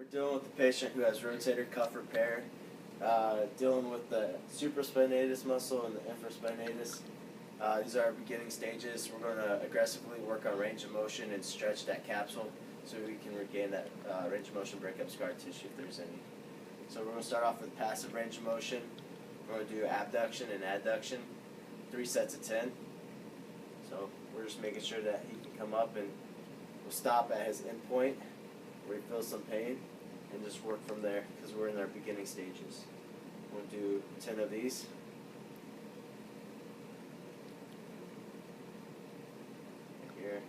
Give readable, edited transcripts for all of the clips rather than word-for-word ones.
We're dealing with a patient who has rotator cuff repair, dealing with the supraspinatus muscle and the infraspinatus. These are our beginning stages. We're going to aggressively work on range of motion and stretch that capsule so we can regain that range of motion, break up scar tissue if there's any. So we're going to start off with passive range of motion. We're going to do abduction and adduction, 3 sets of 10. So we're just making sure that he can come up, and we'll stop at his end point where he feels some pain and just work from there because we're in our beginning stages. We'll do 10 of these. Here.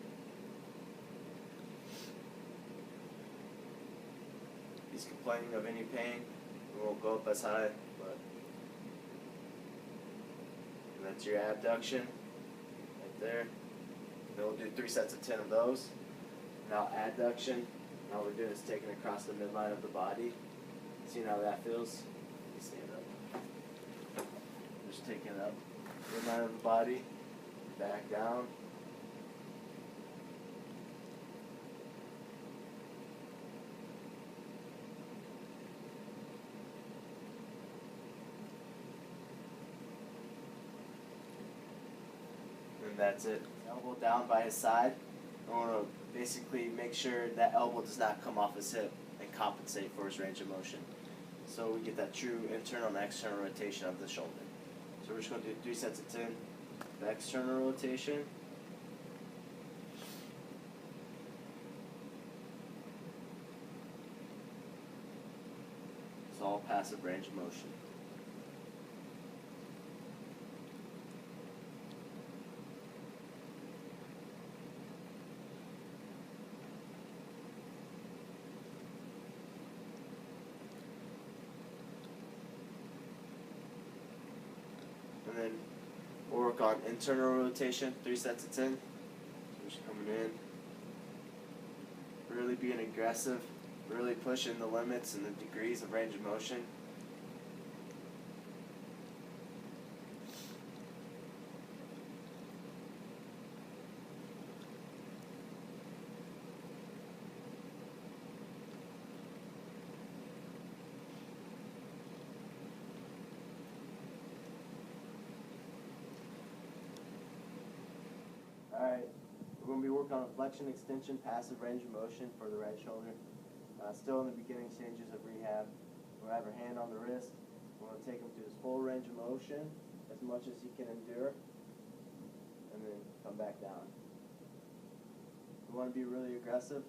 He's complaining of any pain. We won't go up as high, but and that's your abduction right there. Then we'll do 3 sets of 10 of those. Now adduction. All we're doing is taking it across the midline of the body. See how that feels? Stand up. Just taking it up. Midline of the body. Back down. And that's it. Elbow down by his side. I want to basically make sure that elbow does not come off his hip and compensate for his range of motion. So we get that true internal and external rotation of the shoulder. So we're just going to do 3 sets of 10. The external rotation. It's all passive range of motion. And then we'll work on internal rotation, 3 sets of 10. So we're just coming in, really being aggressive, really pushing the limits and the degrees of range of motion. Alright, we're going to be working on flexion, extension, passive range of motion for the right shoulder. Still in the beginning stages of rehab. We'll have our hand on the wrist. We're going to take him through his full range of motion as much as he can endure, and then come back down. We want to be really aggressive,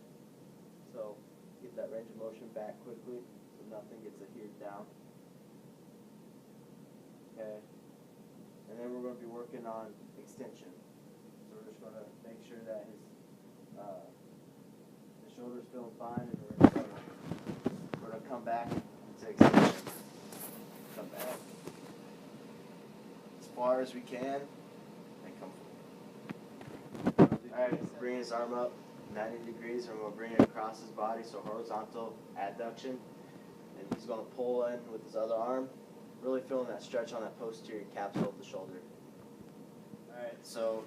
so get that range of motion back quickly so nothing gets adhered down. Okay, and then we're going to be working on extension. So we're just going to make sure that his shoulder's feeling fine, and we're going to come back into extension. Come back as far as we can, and come forward. Alright, bring his arm up 90 degrees, and we'll bring it across his body, so horizontal adduction. And he's going to pull in with his other arm, really feeling that stretch on that posterior capsule of the shoulder. Alright, so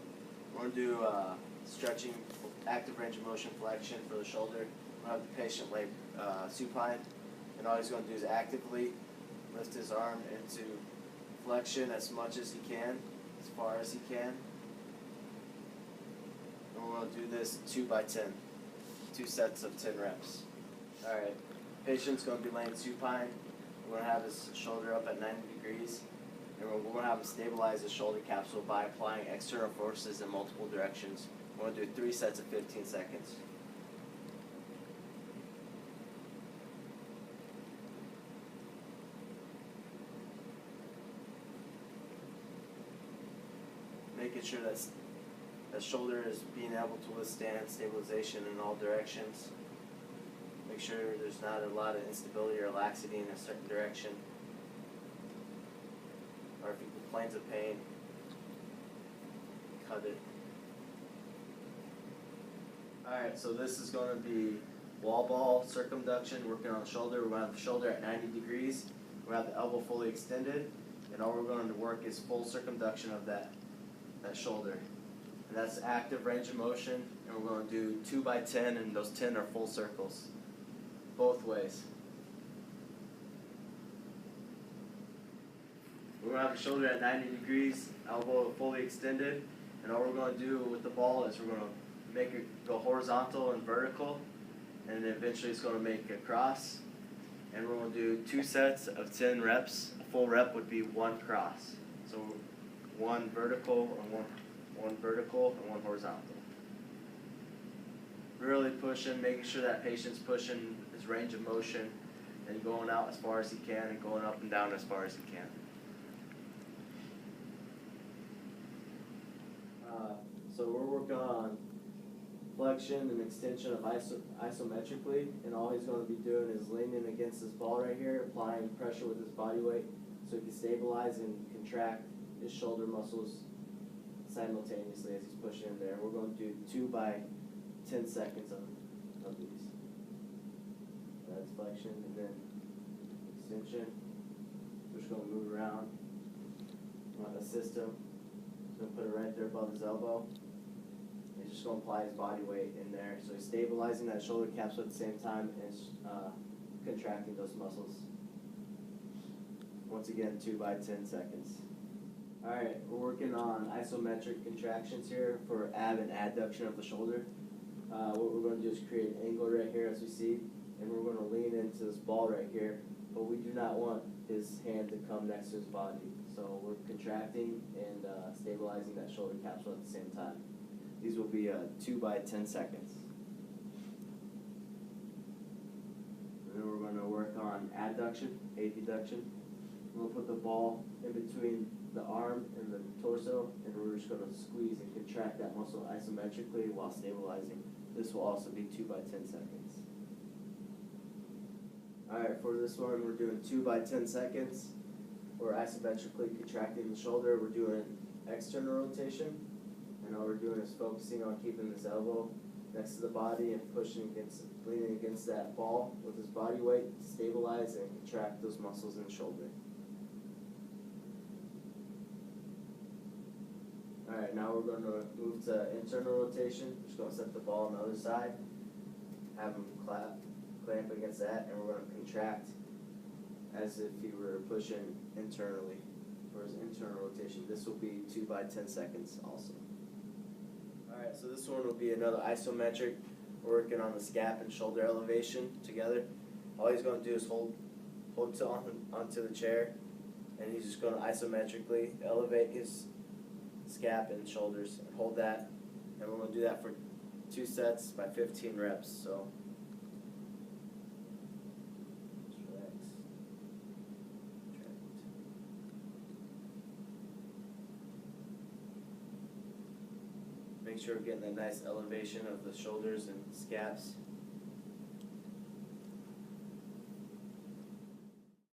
we're going to do stretching, active range of motion flexion for the shoulder. We'll have the patient lay supine, and all he's going to do is actively lift his arm into flexion as much as he can, as far as he can. And we're going to do this 2 by 10, 2 sets of 10 reps. Alright, patient's going to be laying supine. We're going to have his shoulder up at 90 degrees. And we're going to have him stabilize the shoulder capsule by applying external forces in multiple directions. We're going to do 3 sets of 15 seconds. Making sure that the shoulder is being able to withstand stabilization in all directions. Make sure there's not a lot of instability or laxity in a certain direction. Or if he complains of pain, cut it. Alright, so this is going to be wall ball circumduction, working on the shoulder. We're going to have the shoulder at 90 degrees. We're going to have the elbow fully extended. And all we're going to work is full circumduction of that shoulder. And that's active range of motion. And we're going to do 2 by 10, and those 10 are full circles. both ways. We're going to have the shoulder at 90 degrees, elbow fully extended, and all we're going to do with the ball is we're going to make it go horizontal and vertical, and then eventually it's going to make a cross. And we're going to do 2 sets of 10 reps. A full rep would be 1 cross. So 1 vertical and one vertical and 1 horizontal. Really pushing, making sure that patient's pushing his range of motion and going out as far as he can and going up and down as far as he can. So we're working on flexion and extension of isometrically, and all he's going to be doing is leaning against this ball right here, applying pressure with his body weight so he can stabilize and contract his shoulder muscles simultaneously as he's pushing in there. We're going to do 2 by 10 seconds of these. That's flexion, and then extension. We're just going to move around. We want to assist him. He's going to put it right there above his elbow. He's just going to apply his body weight in there. So he's stabilizing that shoulder capsule at the same time and contracting those muscles. Once again, 2 by 10 seconds. Alright, we're working on isometric contractions here for ab and adduction of the shoulder. What we're going to do is create an angle right here as we see, and we're going to lean into this ball right here, but we do not want his hand to come next to his body. So we're contracting and stabilizing that shoulder capsule at the same time. These will be 2 by 10 seconds. And then we're going to work on adduction, abduction. We'll put the ball in between the arm and the torso, and we're just going to squeeze and contract that muscle isometrically while stabilizing. This will also be 2 by 10 seconds. Alright, for this one, we're doing 2 by 10 seconds. We're isometrically contracting the shoulder. We're doing external rotation. And all we're doing is focusing on keeping this elbow next to the body and leaning against that ball with his body weight to stabilize and contract those muscles in the shoulder. Alright, now we're going to move to internal rotation. We're just going to set the ball on the other side, have him clamp against that, and we're going to contract as if he were pushing internally for his internal rotation. This will be 2 by 10 seconds also. Alright, so this one will be another isometric. We're working on the scap and shoulder elevation together. All he's going to do is hold onto the chair, and he's just going to isometrically elevate his scap and shoulders and hold that. And we're going to do that for 2 sets by 15 reps. So just relax. Make sure we're getting that nice elevation of the shoulders and scaps.